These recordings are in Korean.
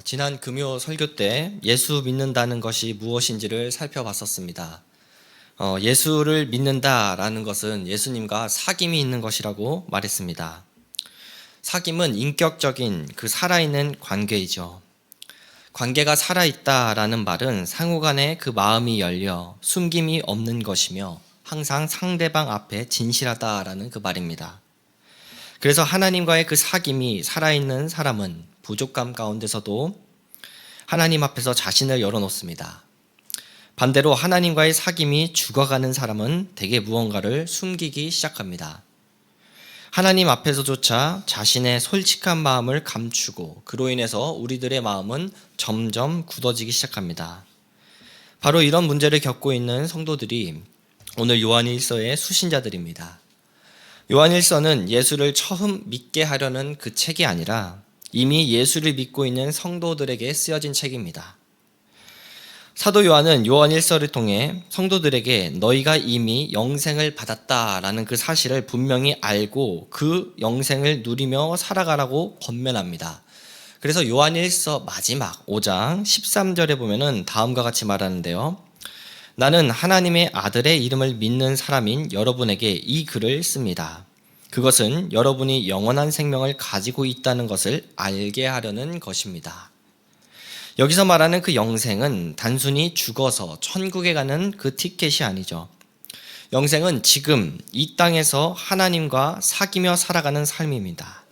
지난 금요 설교 때 예수 믿는다는 것이 무엇인지를 살펴봤었습니다. 예수를 믿는다라는 것은 예수님과 사귐이 있는 것이라고 말했습니다. 사귐은 인격적인 그 살아있는 관계이죠. 관계가 살아있다라는 말은 상호간에 그 마음이 열려 숨김이 없는 것이며 항상 상대방 앞에 진실하다라는 그 말입니다. 그래서 하나님과의 그 사귐이 살아있는 사람은 부족함 가운데서도 하나님 앞에서 자신을 열어놓습니다. 반대로 하나님과의 사귐이 죽어가는 사람은 대개 무언가를 숨기기 시작합니다. 하나님 앞에서조차 자신의 솔직한 마음을 감추고 그로 인해서 우리들의 마음은 점점 굳어지기 시작합니다. 바로 이런 문제를 겪고 있는 성도들이 오늘 요한일서의 수신자들입니다. 요한일서는 예수를 처음 믿게 하려는 그 책이 아니라 이미 예수를 믿고 있는 성도들에게 쓰여진 책입니다. 사도 요한은 요한일서를 통해 성도들에게 너희가 이미 영생을 받았다라는 그 사실을 분명히 알고 그 영생을 누리며 살아가라고 권면합니다. 그래서 요한일서 마지막 5장 13절에 보면은 다음과 같이 말하는데요. 나는 하나님의 아들의 이름을 믿는 사람인 여러분에게 이 글을 씁니다. 그것은 여러분이 영원한 생명을 가지고 있다는 것을 알게 하려는 것입니다. 여기서 말하는 그 영생은 단순히 죽어서 천국에 가는 그 티켓이 아니죠. 영생은 지금 이 땅에서 하나님과 사귀며 살아가는 삶입니다.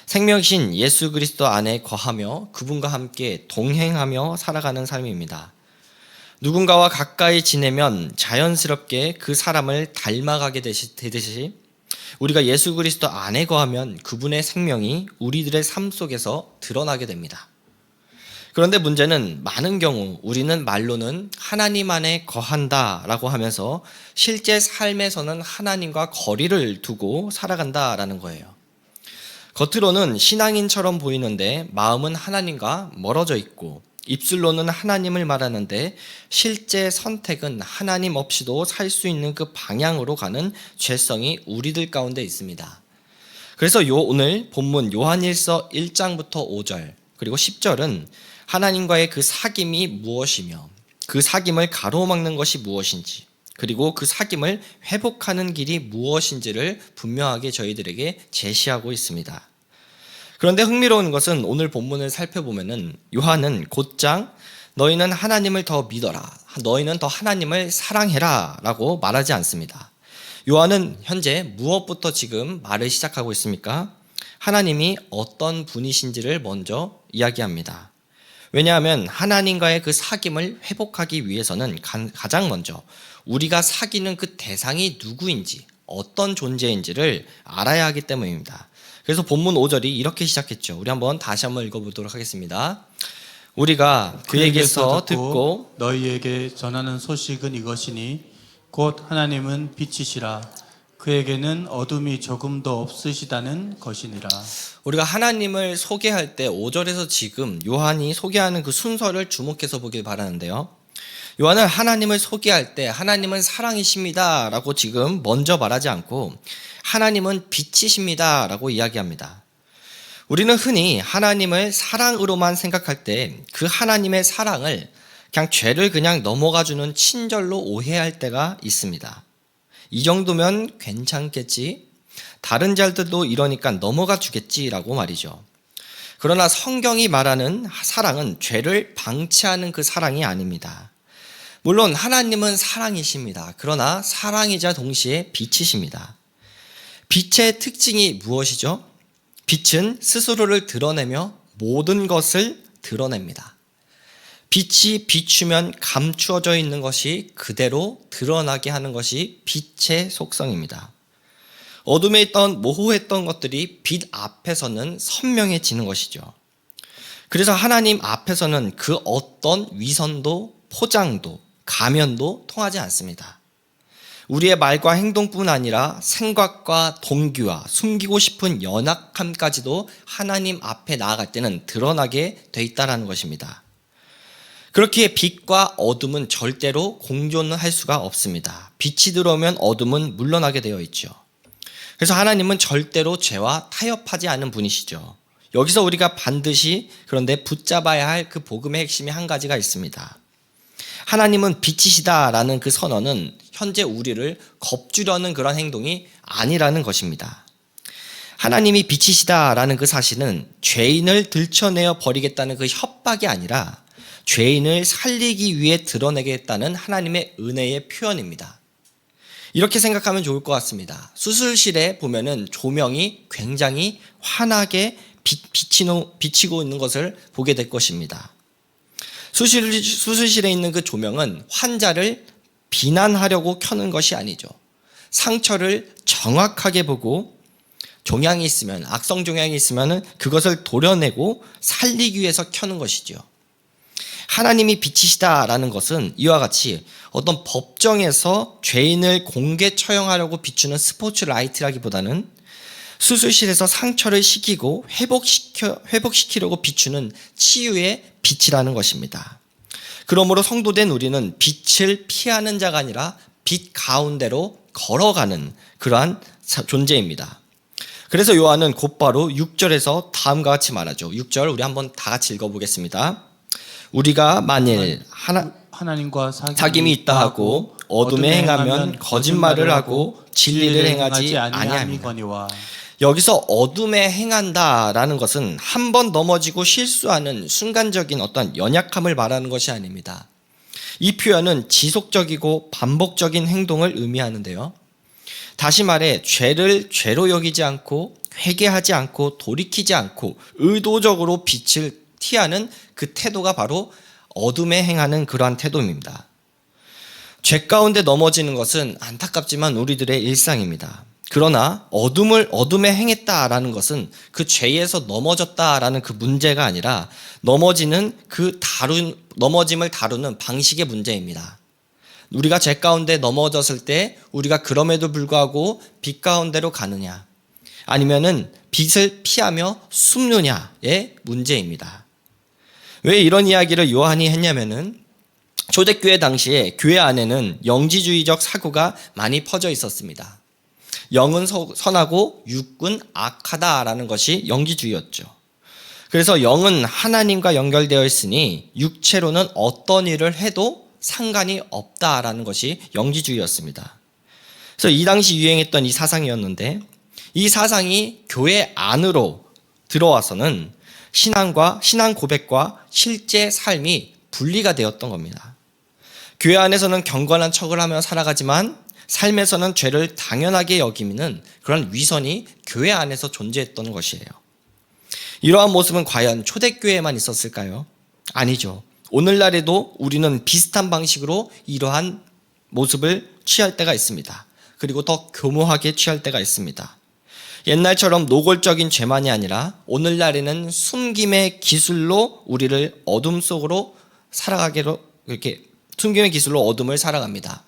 생명이신 예수 그리스도 안에 거하며 그분과 함께 동행하며 살아가는 삶입니다. 누군가와 가까이 지내면 자연스럽게 그 사람을 닮아가게 되듯이 우리가 예수 그리스도 안에 거하면 그분의 생명이 우리들의 삶 속에서 드러나게 됩니다. 그런데 문제는 많은 경우 우리는 말로는 하나님 안에 거한다라고 하면서 실제 삶에서는 하나님과 거리를 두고 살아간다라는 거예요. 겉으로는 신앙인처럼 보이는데 마음은 하나님과 멀어져 있고 입술로는 하나님을 말하는데 실제 선택은 하나님 없이도 살 수 있는 그 방향으로 가는 죄성이 우리들 가운데 있습니다. 그래서 오늘 본문 요한일서 1장부터 5절 그리고 10절은 하나님과의 그 사귐이 무엇이며 그 사귐을 가로막는 것이 무엇인지 그리고 그 사귐을 회복하는 길이 무엇인지를 분명하게 저희들에게 제시하고 있습니다. 그런데 흥미로운 것은 오늘 본문을 살펴보면은 요한은 곧장 너희는 하나님을 더 믿어라, 너희는 더 하나님을 사랑해라 라고 말하지 않습니다. 요한은 현재 무엇부터 지금 말을 시작하고 있습니까? 하나님이 어떤 분이신지를 먼저 이야기합니다. 왜냐하면 하나님과의 그 사귐을 회복하기 위해서는 가장 먼저 우리가 사귀는 그 대상이 누구인지 어떤 존재인지를 알아야 하기 때문입니다. 그래서 본문 5절이 이렇게 시작했죠. 우리 다시 한번 읽어보도록 하겠습니다. 우리가 그에게서 듣고 너희에게 전하는 소식은 이것이니 곧 하나님은 빛이시라 그에게는 어둠이 조금도 없으시다는 것이니라. 우리가 하나님을 소개할 때 5절에서 지금 요한이 소개하는 그 순서를 주목해서 보길 바라는데요. 요한은 하나님을 소개할 때 하나님은 사랑이십니다 라고 지금 먼저 말하지 않고 하나님은 빛이십니다 라고 이야기합니다. 우리는 흔히 하나님을 사랑으로만 생각할 때 그 하나님의 사랑을 죄를 넘어가주는 친절로 오해할 때가 있습니다. 이 정도면 괜찮겠지? 다른 자들도 이러니까 넘어가 주겠지라고 말이죠. 그러나 성경이 말하는 사랑은 죄를 방치하는 그 사랑이 아닙니다. 물론 하나님은 사랑이십니다. 그러나 사랑이자 동시에 빛이십니다. 빛의 특징이 무엇이죠? 빛은 스스로를 드러내며 모든 것을 드러냅니다. 빛이 비추면 감추어져 있는 것이 그대로 드러나게 하는 것이 빛의 속성입니다. 어둠에 있던 모호했던 것들이 빛 앞에서는 선명해지는 것이죠. 그래서 하나님 앞에서는 그 어떤 위선도 포장도 가면도 통하지 않습니다. 우리의 말과 행동뿐 아니라 생각과 동기와 숨기고 싶은 연약함까지도 하나님 앞에 나아갈 때는 드러나게 돼 있다는 것입니다. 그렇기에 빛과 어둠은 절대로 공존할 수가 없습니다. 빛이 들어오면 어둠은 물러나게 되어 있죠. 그래서 하나님은 절대로 죄와 타협하지 않은 분이시죠. 여기서 우리가 반드시 그런데 붙잡아야 할 그 복음의 핵심이 한 가지가 있습니다. 하나님은 빛이시다라는 그 선언은 현재 우리를 겁주려는 그런 행동이 아니라는 것입니다. 하나님이 빛이시다라는 그 사실은 죄인을 들춰내어 버리겠다는 그 협박이 아니라 죄인을 살리기 위해 드러내겠다는 하나님의 은혜의 표현입니다. 이렇게 생각하면 좋을 것 같습니다. 수술실에 보면은 조명이 굉장히 환하게 비치고 있는 것을 보게 될 것입니다. 수술실에 있는 그 조명은 환자를 비난하려고 켜는 것이 아니죠. 상처를 정확하게 보고 종양이 있으면, 악성 종양이 있으면 그것을 도려내고 살리기 위해서 켜는 것이죠. 하나님이 빛이시다라는 것은 이와 같이 어떤 법정에서 죄인을 공개 처형하려고 비추는 스포트라이트라기보다는 수술실에서 상처를 식히고 회복시키려고 비추는 치유의 빛이라는 것입니다. 그러므로 성도된 우리는 빛을 피하는 자가 아니라 빛 가운데로 걸어가는 그러한 존재입니다. 그래서 요한은 곧바로 6절에서 다음과 같이 말하죠. 6절 우리 한번 다 같이 읽어보겠습니다. 우리가 만일 하나님과 사귐이 있다 하고 어둠에 행하면 거짓말을 하고 진리를 행하지 아니함이니라. 여기서 어둠에 행한다라는 것은 한 번 넘어지고 실수하는 순간적인 어떤 연약함을 말하는 것이 아닙니다. 이 표현은 지속적이고 반복적인 행동을 의미하는데요. 다시 말해 죄를 죄로 여기지 않고 회개하지 않고 돌이키지 않고 의도적으로 빛을 티하는 그 태도가 바로 어둠에 행하는 그러한 태도입니다. 죄 가운데 넘어지는 것은 안타깝지만 우리들의 일상입니다. 그러나 어둠에 행했다라는 것은 그 죄에서 넘어졌다라는 그 문제가 아니라 넘어짐을 다루는 방식의 문제입니다. 우리가 죄 가운데 넘어졌을 때 우리가 그럼에도 불구하고 빛 가운데로 가느냐 아니면은 빛을 피하며 숨느냐의 문제입니다. 왜 이런 이야기를 요한이 했냐면은 초대교회 당시에 교회 안에는 영지주의적 사고가 많이 퍼져 있었습니다. 영은 선하고 육은 악하다라는 것이 영지주의였죠. 그래서 영은 하나님과 연결되어 있으니 육체로는 어떤 일을 해도 상관이 없다라는 것이 영지주의였습니다. 그래서 이 당시 유행했던 이 사상이었는데 이 사상이 교회 안으로 들어와서는 신앙 고백과 실제 삶이 분리가 되었던 겁니다. 교회 안에서는 경건한 척을 하며 살아가지만 삶에서는 죄를 당연하게 여기는 그런 위선이 교회 안에서 존재했던 것이에요. 이러한 모습은 과연 초대교회에만 있었을까요? 아니죠. 오늘날에도 우리는 비슷한 방식으로 이러한 모습을 취할 때가 있습니다. 그리고 더 교모하게 취할 때가 있습니다. 옛날처럼 노골적인 죄만이 아니라 오늘날에는 숨김의 기술로 우리를 어둠 속으로 살아가기로 이렇게 숨김의 기술로 어둠을 살아갑니다.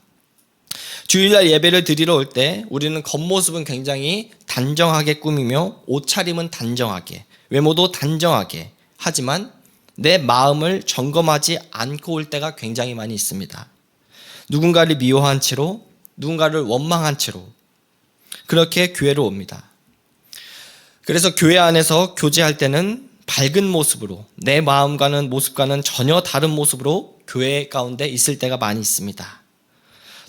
주일날 예배를 드리러 올 때 우리는 겉모습은 굉장히 단정하게 꾸미며 옷차림은 단정하게, 외모도 단정하게 하지만 내 마음을 점검하지 않고 올 때가 굉장히 많이 있습니다. 누군가를 미워한 채로, 누군가를 원망한 채로 그렇게 교회로 옵니다. 그래서 교회 안에서 교제할 때는 밝은 모습으로 내 마음과는 모습과는 전혀 다른 모습으로 교회 가운데 있을 때가 많이 있습니다.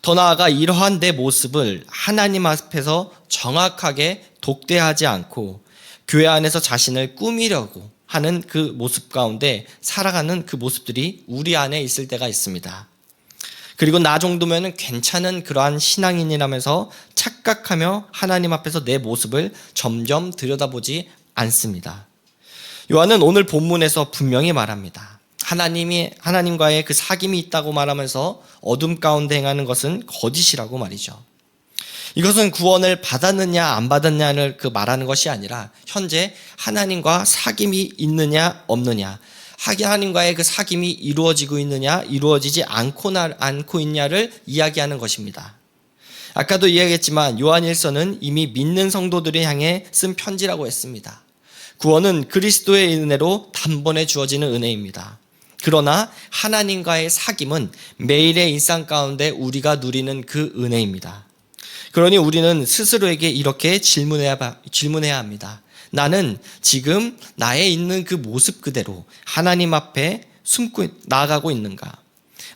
더 나아가 이러한 내 모습을 하나님 앞에서 정확하게 독대하지 않고 교회 안에서 자신을 꾸미려고 하는 그 모습 가운데 살아가는 그 모습들이 우리 안에 있을 때가 있습니다. 그리고 나 정도면 괜찮은 그러한 신앙인이라면서 착각하며 하나님 앞에서 내 모습을 점점 들여다보지 않습니다. 요한은 오늘 본문에서 분명히 말합니다. 하나님과의 그 사귐이 있다고 말하면서 어둠 가운데 행하는 것은 거짓이라고 말이죠. 이것은 구원을 받았느냐 안 받았느냐를 말하는 것이 아니라 현재 하나님과 사귐이 있느냐 없느냐, 하나님과의 그 사귐이 이루어지고 있느냐 이루어지지 않고 있냐를 이야기하는 것입니다. 아까도 이야기했지만 요한일서는 이미 믿는 성도들을 향해 쓴 편지라고 했습니다. 구원은 그리스도의 은혜로 단번에 주어지는 은혜입니다. 그러나 하나님과의 사귐은 매일의 일상 가운데 우리가 누리는 그 은혜입니다. 그러니 우리는 스스로에게 이렇게 질문해야 합니다. 나는 지금 나에 있는 그 모습 그대로 하나님 앞에 숨고 나아가고 있는가?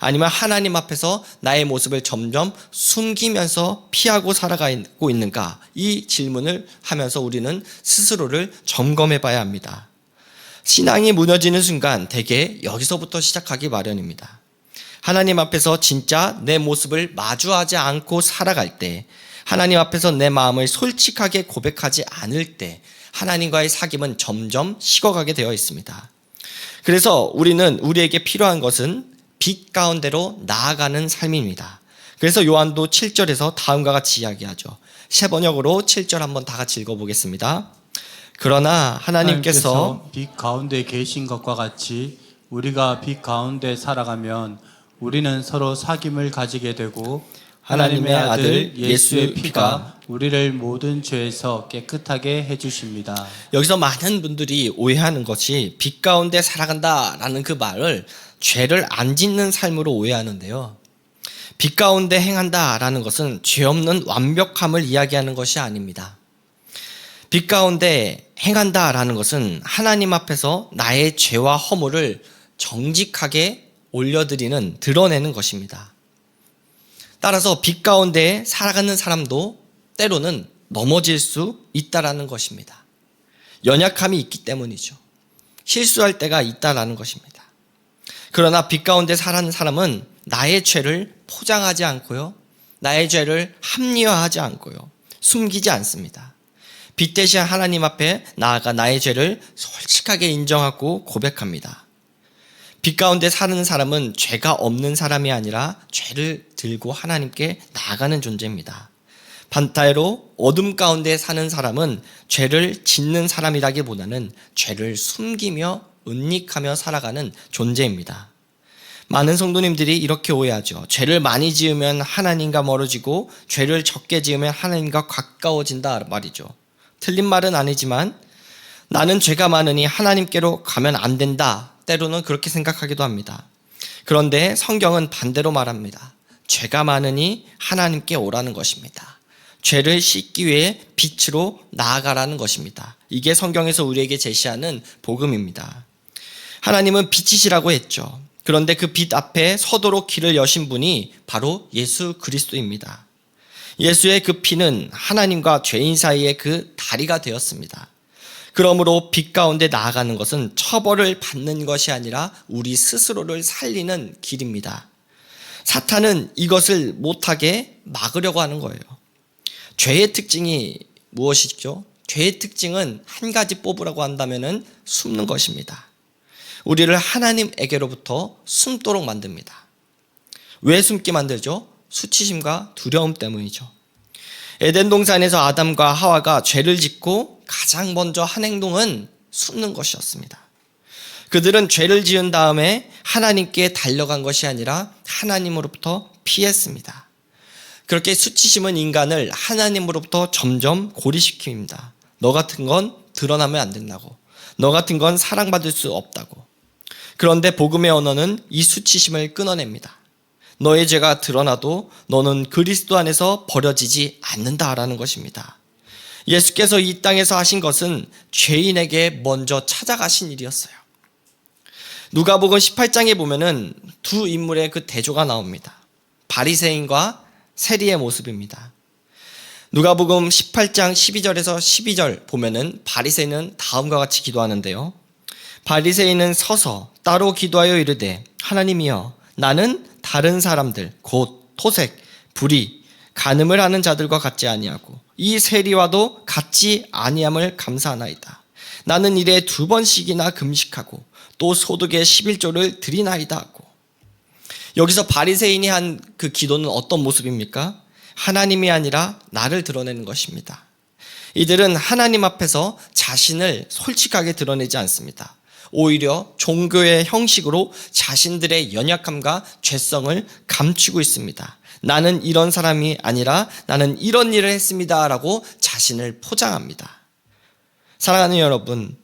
아니면 하나님 앞에서 나의 모습을 점점 숨기면서 피하고 살아가고 있는가? 이 질문을 하면서 우리는 스스로를 점검해 봐야 합니다. 신앙이 무너지는 순간 대개 여기서부터 시작하기 마련입니다. 하나님 앞에서 진짜 내 모습을 마주하지 않고 살아갈 때, 하나님 앞에서 내 마음을 솔직하게 고백하지 않을 때 하나님과의 사귐은 점점 식어가게 되어 있습니다. 그래서 우리에게 필요한 것은 빛 가운데로 나아가는 삶입니다. 그래서 요한도 7절에서 다음과 같이 이야기하죠. 새 번역으로 7절 한번 다 같이 읽어보겠습니다. 그러나 하나님께서 빛 가운데 계신 것과 같이 우리가 빛 가운데 살아가면 우리는 서로 사귐을 가지게 되고 하나님의 아들 예수의 피가 우리를 모든 죄에서 깨끗하게 해주십니다. 여기서 많은 분들이 오해하는 것이 빛 가운데 살아간다라는 그 말을 죄를 안 짓는 삶으로 오해하는데요. 빛 가운데 행한다라는 것은 죄 없는 완벽함을 이야기하는 것이 아닙니다. 빛 가운데 행한다라는 것은 하나님 앞에서 나의 죄와 허물을 정직하게 올려드리는, 드러내는 것입니다. 따라서 빛 가운데 살아가는 사람도 때로는 넘어질 수 있다라는 것입니다. 연약함이 있기 때문이죠. 실수할 때가 있다라는 것입니다. 그러나 빛 가운데 살아가는 사람은 나의 죄를 포장하지 않고요, 나의 죄를 합리화하지 않고요, 숨기지 않습니다. 빛 대신 하나님 앞에 나아가 나의 죄를 솔직하게 인정하고 고백합니다. 빛 가운데 사는 사람은 죄가 없는 사람이 아니라 죄를 들고 하나님께 나아가는 존재입니다. 반대로 어둠 가운데 사는 사람은 죄를 짓는 사람이라기보다는 죄를 숨기며 은닉하며 살아가는 존재입니다. 많은 성도님들이 이렇게 오해하죠. 죄를 많이 지으면 하나님과 멀어지고 죄를 적게 지으면 하나님과 가까워진다 말이죠. 틀린 말은 아니지만 나는 죄가 많으니 하나님께로 가면 안 된다, 때로는 그렇게 생각하기도 합니다. 그런데 성경은 반대로 말합니다. 죄가 많으니 하나님께 오라는 것입니다. 죄를 씻기 위해 빛으로 나아가라는 것입니다. 이게 성경에서 우리에게 제시하는 복음입니다. 하나님은 빛이시라고 했죠. 그런데 그 빛 앞에 서도록 길을 여신 분이 바로 예수 그리스도입니다. 예수의 그 피는 하나님과 죄인 사이의 그 다리가 되었습니다. 그러므로 빛 가운데 나아가는 것은 처벌을 받는 것이 아니라 우리 스스로를 살리는 길입니다. 사탄은 이것을 못하게 막으려고 하는 거예요. 죄의 특징이 무엇이죠? 죄의 특징은 한 가지 뽑으라고 한다면 숨는 것입니다. 우리를 하나님에게로부터 숨도록 만듭니다. 왜 숨게 만들죠? 수치심과 두려움 때문이죠. 에덴 동산에서 아담과 하와가 죄를 짓고 가장 먼저 한 행동은 숨는 것이었습니다. 그들은 죄를 지은 다음에 하나님께 달려간 것이 아니라 하나님으로부터 피했습니다. 그렇게 수치심은 인간을 하나님으로부터 점점 고립시킵니다. 너 같은 건 드러나면 안 된다고, 너 같은 건 사랑받을 수 없다고. 그런데 복음의 언어는 이 수치심을 끊어냅니다. 너의 죄가 드러나도 너는 그리스도 안에서 버려지지 않는다라는 것입니다. 예수께서 이 땅에서 하신 것은 죄인에게 먼저 찾아가신 일이었어요. 누가복음 18장에 보면은 두 인물의 그 대조가 나옵니다. 바리새인과 세리의 모습입니다. 누가복음 18장 12절에서 12절 보면은 바리새인은 다음과 같이 기도하는데요. 바리새인은 서서 따로 기도하여 이르되 하나님이여, 나는 다른 사람들 곧 토색, 불의, 간음을 하는 자들과 같지 아니하고 이 세리와도 같지 아니함을 감사하나이다. 나는 일에 2번씩이나 금식하고 또 소득의 11조를 드리나이다 하고. 여기서 바리새인이 한 그 기도는 어떤 모습입니까? 하나님이 아니라 나를 드러내는 것입니다. 이들은 하나님 앞에서 자신을 솔직하게 드러내지 않습니다. 오히려 종교의 형식으로 자신들의 연약함과 죄성을 감추고 있습니다. 나는 이런 사람이 아니라 나는 이런 일을 했습니다 라고 자신을 포장합니다. 사랑하는 여러분,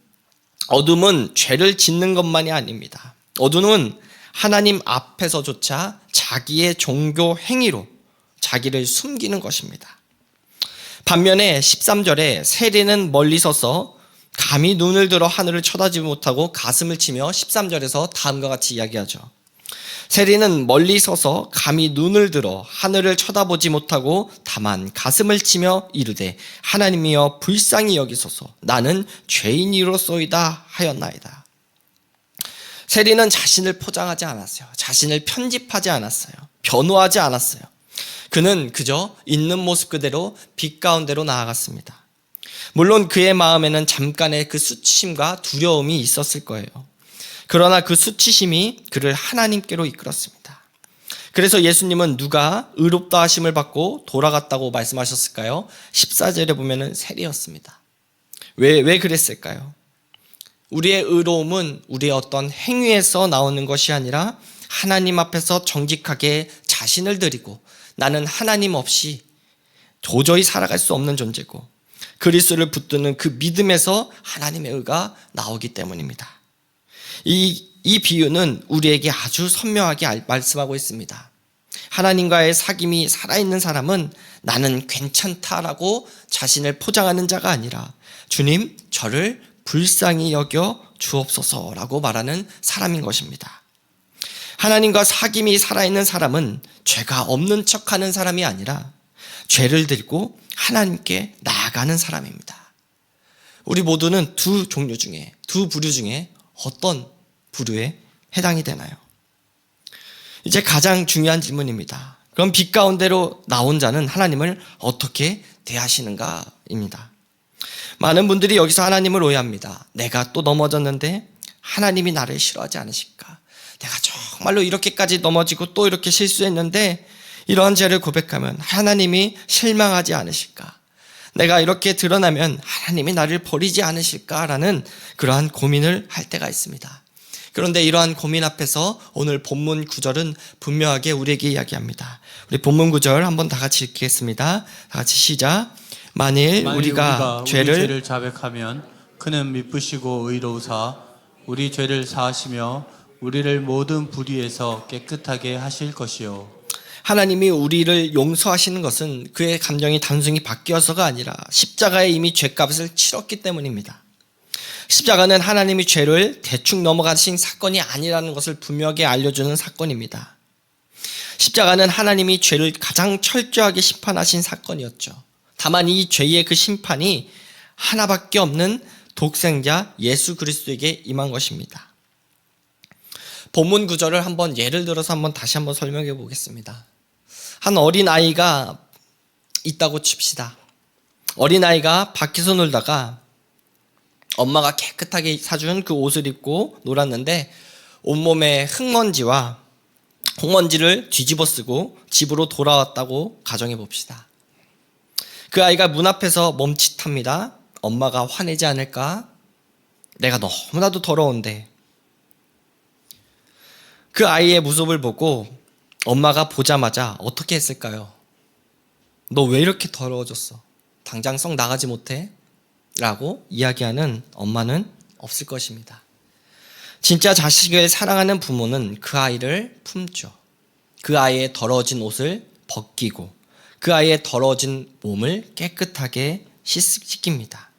어둠은 죄를 짓는 것만이 아닙니다. 어둠은 하나님 앞에서조차 자기의 종교 행위로 자기를 숨기는 것입니다. 반면에 13절에 세리는 멀리 서서 감히 눈을 들어 하늘을 쳐다보지 못하고 가슴을 치며 13절에서 다음과 같이 이야기하죠. 세리는 멀리 서서 감히 눈을 들어 하늘을 쳐다보지 못하고 다만 가슴을 치며 이르되 하나님이여 불쌍히 여기소서 나는 죄인이로소이다 하였나이다. 세리는 자신을 포장하지 않았어요. 자신을 편집하지 않았어요. 변호하지 않았어요. 그는 그저 있는 모습 그대로 빛 가운데로 나아갔습니다. 물론 그의 마음에는 잠깐의 그 수치심과 두려움이 있었을 거예요. 그러나 그 수치심이 그를 하나님께로 이끌었습니다. 그래서 예수님은 누가 의롭다 하심을 받고 돌아갔다고 말씀하셨을까요? 14절에 보면은 세리였습니다. 왜 그랬을까요? 우리의 의로움은 우리의 어떤 행위에서 나오는 것이 아니라 하나님 앞에서 정직하게 자신을 드리고 나는 하나님 없이 도저히 살아갈 수 없는 존재고 그리스도를 붙드는 그 믿음에서 하나님의 의가 나오기 때문입니다. 이 비유는 우리에게 아주 선명하게 말씀하고 있습니다. 하나님과의 사귐이 살아있는 사람은 나는 괜찮다라고 자신을 포장하는 자가 아니라 주님 저를 불쌍히 여겨 주옵소서라고 말하는 사람인 것입니다. 하나님과 사귐이 살아있는 사람은 죄가 없는 척하는 사람이 아니라 죄를 들고 하나님께 나아가는 사람입니다. 우리 모두는 두 부류 중에 어떤 부류에 해당이 되나요? 이제 가장 중요한 질문입니다. 그럼 빛 가운데로 나온 자는 하나님을 어떻게 대하시는가입니다. 많은 분들이 여기서 하나님을 오해합니다. 내가 또 넘어졌는데 하나님이 나를 싫어하지 않으실까? 내가 정말로 이렇게까지 넘어지고 또 이렇게 실수했는데 이러한 죄를 고백하면 하나님이 실망하지 않으실까? 내가 이렇게 드러나면 하나님이 나를 버리지 않으실까라는 그러한 고민을 할 때가 있습니다. 그런데 이러한 고민 앞에서 오늘 본문 구절은 분명하게 우리에게 이야기합니다. 우리 본문 구절 한번 다 같이 읽겠습니다. 다 같이 시작. 만일 우리가 죄를 자백하면 그는 미쁘시고 의로우사 우리 죄를 사하시며 우리를 모든 불의에서 깨끗하게 하실 것이요. 하나님이 우리를 용서하시는 것은 그의 감정이 단순히 바뀌어서가 아니라 십자가에 이미 죄값을 치렀기 때문입니다. 십자가는 하나님이 죄를 대충 넘어가신 사건이 아니라는 것을 분명하게 알려주는 사건입니다. 십자가는 하나님이 죄를 가장 철저하게 심판하신 사건이었죠. 다만 이 죄의 그 심판이 하나밖에 없는 독생자 예수 그리스도에게 임한 것입니다. 본문 구절을 한번 예를 들어서 다시 한번 설명해 보겠습니다. 한 어린아이가 있다고 칩시다. 어린아이가 밖에서 놀다가 엄마가 깨끗하게 사준 그 옷을 입고 놀았는데 온몸에 흙먼지와 콩먼지를 뒤집어 쓰고 집으로 돌아왔다고 가정해 봅시다. 그 아이가 문 앞에서 멈칫합니다. 엄마가 화내지 않을까? 내가 너무나도 더러운데. 그 아이의 모습을 보고 엄마가 보자마자 어떻게 했을까요? 너 왜 이렇게 더러워졌어? 당장 썩 나가지 못해? 라고 이야기하는 엄마는 없을 것입니다. 진짜 자식을 사랑하는 부모는 그 아이를 품죠. 그 아이의 더러워진 옷을 벗기고 그 아이의 더러워진 몸을 깨끗하게 씻깁니다.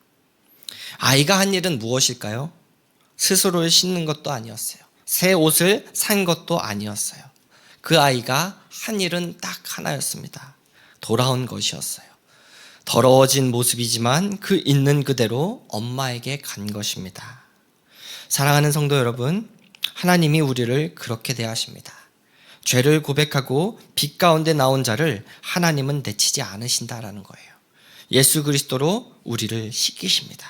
아이가 한 일은 무엇일까요? 스스로를 씻는 것도 아니었어요. 새 옷을 산 것도 아니었어요. 그 아이가 한 일은 딱 하나였습니다. 돌아온 것이었어요. 더러워진 모습이지만 그 있는 그대로 엄마에게 간 것입니다. 사랑하는 성도 여러분, 하나님이 우리를 그렇게 대하십니다. 죄를 고백하고 빛 가운데 나온 자를 하나님은 내치지 않으신다라는 거예요. 예수 그리스도로 우리를 씻기십니다.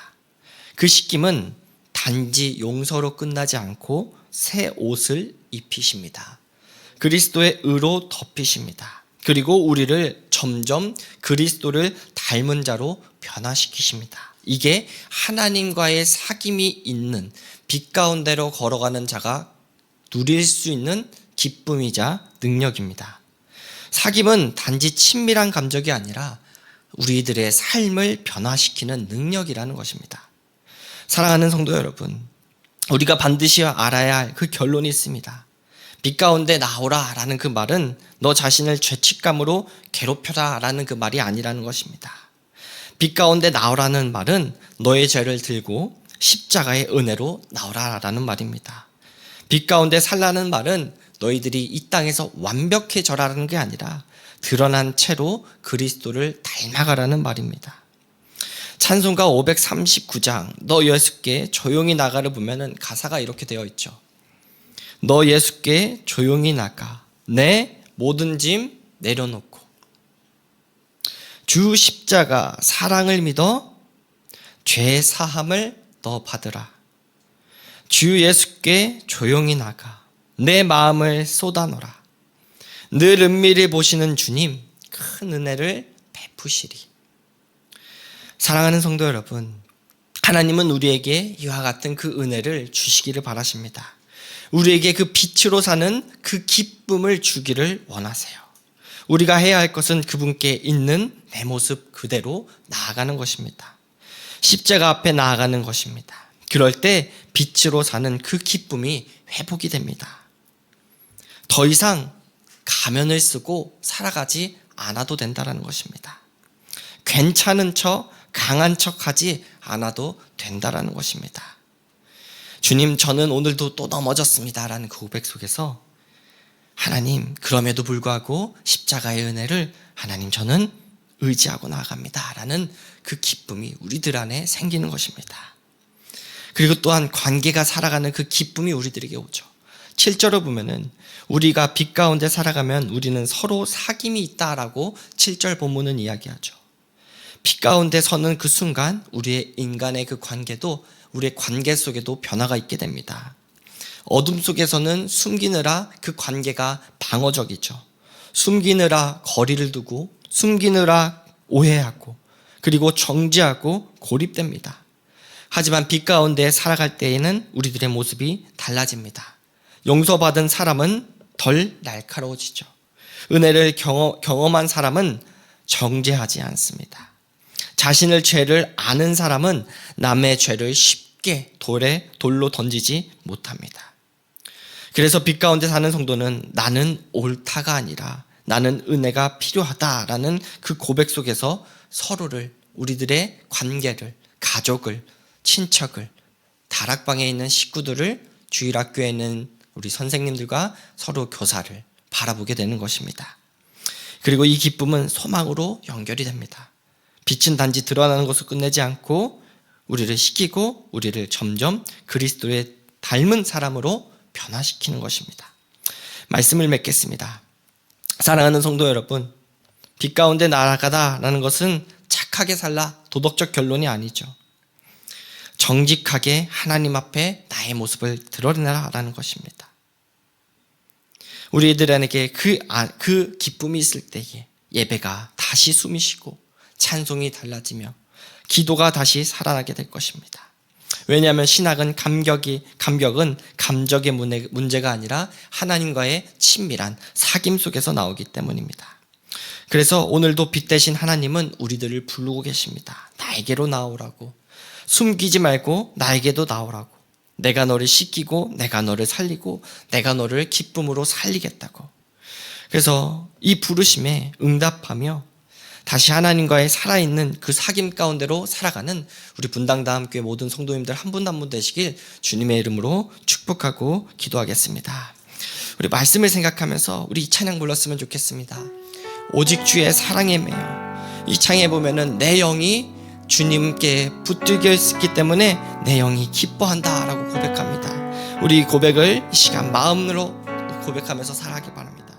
그 씻김은 단지 용서로 끝나지 않고 새 옷을 입히십니다. 그리스도의 의로 덮이십니다. 그리고 우리를 점점 그리스도를 닮은 자로 변화시키십니다. 이게 하나님과의 사귐이 있는 빛 가운데로 걸어가는 자가 누릴 수 있는 기쁨이자 능력입니다. 사귐은 단지 친밀한 감정이 아니라 우리들의 삶을 변화시키는 능력이라는 것입니다. 사랑하는 성도 여러분, 우리가 반드시 알아야 할 그 결론이 있습니다. 빛 가운데 나오라 라는 그 말은 너 자신을 죄책감으로 괴롭혀라 라는 그 말이 아니라는 것입니다. 빛 가운데 나오라는 말은 너의 죄를 들고 십자가의 은혜로 나오라라는 말입니다. 빛 가운데 살라는 말은 너희들이 이 땅에서 완벽해져라는 게 아니라 드러난 채로 그리스도를 닮아가라는 말입니다. 찬송가 539장 너 예수께 조용히 나가를 보면은 가사가 이렇게 되어 있죠. 너 예수께 조용히 나가 내 모든 짐 내려놓고 주 십자가 사랑을 믿어 죄 사함을 너 받으라. 주 예수께 조용히 나가 내 마음을 쏟아놓으라. 늘 은밀히 보시는 주님 큰 은혜를 베푸시리. 사랑하는 성도 여러분, 하나님은 우리에게 이와 같은 그 은혜를 주시기를 바라십니다. 우리에게 그 빛으로 사는 그 기쁨을 주기를 원하세요. 우리가 해야 할 것은 그분께 있는 내 모습 그대로 나아가는 것입니다. 십자가 앞에 나아가는 것입니다. 그럴 때 빛으로 사는 그 기쁨이 회복이 됩니다. 더 이상 가면을 쓰고 살아가지 않아도 된다는 것입니다. 괜찮은 척, 강한 척하지 않아도 된다는 것입니다. 주님, 저는 오늘도 또 넘어졌습니다 라는 그 고백 속에서 하나님, 그럼에도 불구하고 십자가의 은혜를 하나님 저는 의지하고 나아갑니다 라는 그 기쁨이 우리들 안에 생기는 것입니다. 그리고 또한 관계가 살아가는 그 기쁨이 우리들에게 오죠. 7절을 보면은 우리가 빛 가운데 살아가면 우리는 서로 사귐이 있다라고 7절 본문은 이야기하죠. 빛 가운데 서는 그 순간 우리의 인간의 그 관계도 우리의 관계 속에도 변화가 있게 됩니다. 어둠 속에서는 숨기느라 그 관계가 방어적이죠. 숨기느라 거리를 두고 숨기느라 오해하고 그리고 정죄하고 고립됩니다. 하지만 빛 가운데 살아갈 때에는 우리들의 모습이 달라집니다. 용서받은 사람은 덜 날카로워지죠. 은혜를 경험한 사람은 정죄하지 않습니다. 자신의 죄를 아는 사람은 남의 죄를 쉽게 돌로 던지지 못합니다. 그래서 빛 가운데 사는 성도는 나는 옳다가 아니라 나는 은혜가 필요하다라는 그 고백 속에서 서로를, 우리들의 관계를, 가족을, 친척을, 다락방에 있는 식구들을, 주일학교에 있는 우리 선생님들과 서로 교사를 바라보게 되는 것입니다. 그리고 이 기쁨은 소망으로 연결이 됩니다. 빛은 단지 드러나는 것을 끝내지 않고 우리를 시키고 우리를 점점 그리스도의 닮은 사람으로 변화시키는 것입니다. 말씀을 맺겠습니다. 사랑하는 성도 여러분, 빛 가운데 나아가다라는 것은 착하게 살라 도덕적 결론이 아니죠. 정직하게 하나님 앞에 나의 모습을 드러내라라는 것입니다. 우리들에게 그 기쁨이 있을 때에 예배가 다시 숨이 쉬고 찬송이 달라지며 기도가 다시 살아나게 될 것입니다. 왜냐하면 신학은 감격은 감정의 문제가 아니라 하나님과의 친밀한 사귐 속에서 나오기 때문입니다. 그래서 오늘도 빛 대신 하나님은 우리들을 부르고 계십니다. 나에게로 나오라고. 숨기지 말고 나에게도 나오라고. 내가 너를 씻기고 내가 너를 살리고 내가 너를 기쁨으로 살리겠다고. 그래서 이 부르심에 응답하며 다시 하나님과의 살아있는 그 사귐 가운데로 살아가는 우리 분당다함교회 모든 성도님들 한 분 한 분 되시길 주님의 이름으로 축복하고 기도하겠습니다. 우리 말씀을 생각하면서 우리 이 찬양 불렀으면 좋겠습니다. 오직 주의 사랑에 매여. 이 창에 보면은 내 영이 주님께 붙들겨 있기 때문에 내 영이 기뻐한다 라고 고백합니다. 우리 고백을 이 시간 마음으로 고백하면서 살아가기 바랍니다.